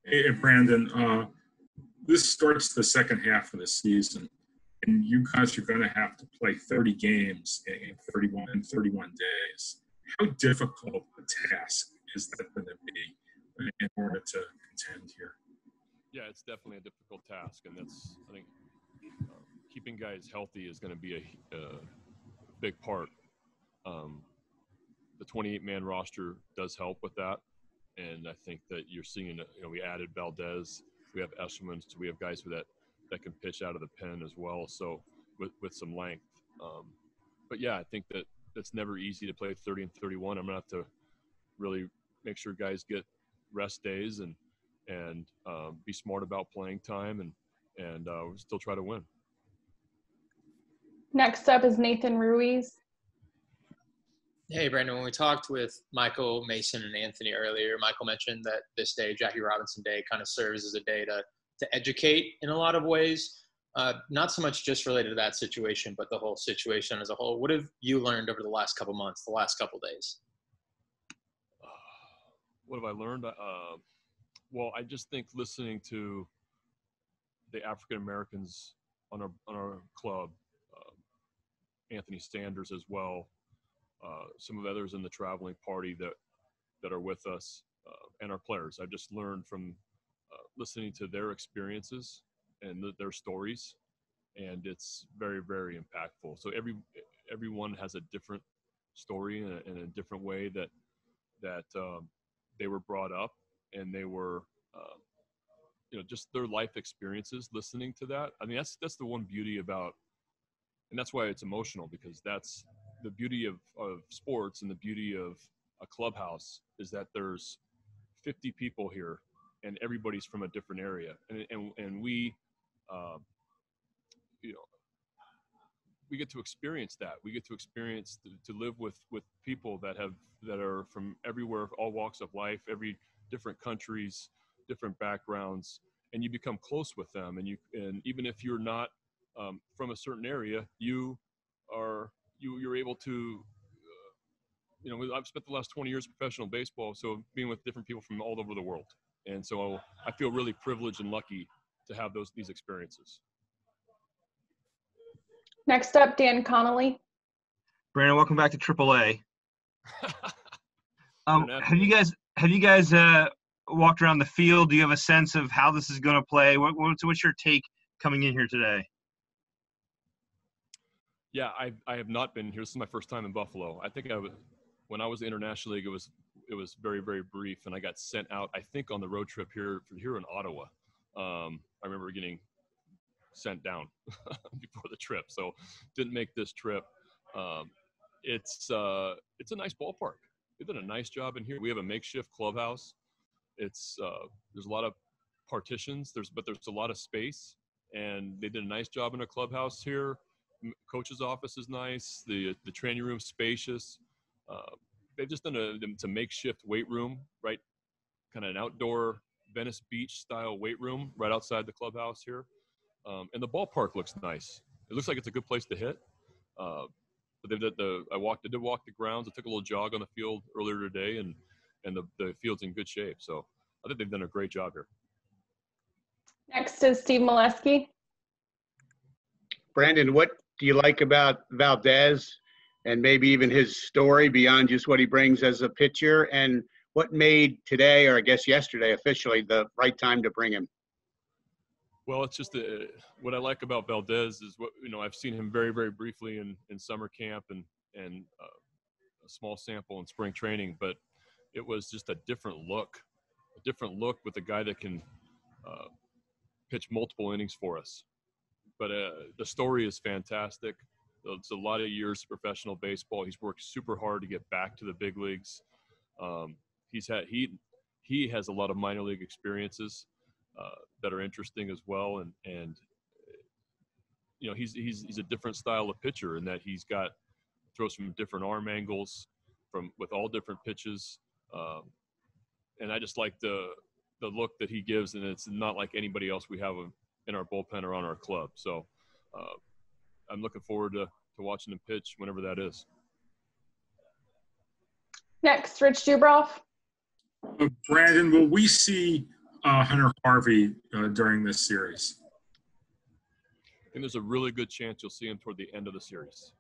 Hey, Brandon, this starts the second half of the season, and you guys are going to have to play 30 games in 31 days. How difficult a task is that going to be in order to contend here? Yeah, it's definitely a difficult task, and that's, I think, keeping guys healthy is going to be a big part. The 28-man roster does help with that, and I think that you're seeing, we added Valdez, we have Eshelman, so we have guys that can pitch out of the pen as well, so with some length. But yeah, I think that it's never easy to play 30 and 31. I'm going to have to really make sure guys get rest days and be smart about playing time and still try to win. Next up is Nathan Ruiz. Hey, Brandon, when we talked with Michael, Mason, and Anthony earlier, Michael mentioned that this day, Jackie Robinson Day, kind of serves as a day to educate in a lot of ways. Not so much just related to that situation, but the whole situation as a whole. What have you learned over the last couple months, the last couple days? What have I learned? Well, I just think listening to the African Americans on our club, Anthony Sanders as well, some of the others in the traveling party that are with us, and our players. I've just learned from listening to their experiences and their stories, and it's very, very impactful. So everyone has a different story and a different way that they were brought up, and they were just their life experiences. Listening to that, I mean, that's the one beauty about, and that's why it's emotional, because that's the beauty of sports, and the beauty of a clubhouse is that there's 50 people here, and everybody's from a different area, and we we get to experience that. We get to experience to live with people that are from everywhere, all walks of life, every different countries, different backgrounds, and you become close with them. And even if you're not from a certain area, you're able to. I've spent the last 20 years in professional baseball, so being with different people from all over the world, and so I feel really privileged and lucky to have these experiences. Next up, Dan Connolly. Brandon, welcome back to AAA. Have you guys walked around the field? Do you have a sense of how this is going to play? What's your take coming in here today? Yeah, I have not been here. This is my first time in Buffalo. I think when I was in the International League, it was very, very brief, and I got sent out, I think, on the road trip here in Ottawa. I remember getting sent down before the trip, so didn't make this trip. It's a nice ballpark. They've done a nice job in here. We have a makeshift clubhouse. It's there's a lot of partitions, but there's a lot of space, and they did a nice job in a clubhouse here. Coach's office is nice. The training room's spacious. They've just done a makeshift weight room, right? Kind of an outdoor Venice Beach style weight room right outside the clubhouse here. And the ballpark looks nice. It looks like it's a good place to hit. But I did walk the grounds. I took a little jog on the field earlier today, and the field's in good shape. So I think they've done a great job here. Next is Steve Moleski. Brandon, what do you like about Valdez and maybe even his story beyond just what he brings as a pitcher? And what made today, or I guess yesterday officially, the right time to bring him? Well, it's just what I like about Valdez is I've seen him very, very briefly in summer camp and a small sample in spring training, but it was just a different look with a guy that can pitch multiple innings for us. But the story is fantastic. It's a lot of years of professional baseball. He's worked super hard to get back to the big leagues. He has a lot of minor league experiences that are interesting as well, and he's a different style of pitcher in that throws from different arm angles, with all different pitches, and I just like the look that he gives, and it's not like anybody else we have in our bullpen or on our club. So I'm looking forward to watching him pitch whenever that is. Next, Rich Dubroff. Brandon, will we see Hunter Harvey during this series? I think there's a really good chance you'll see him toward the end of the series.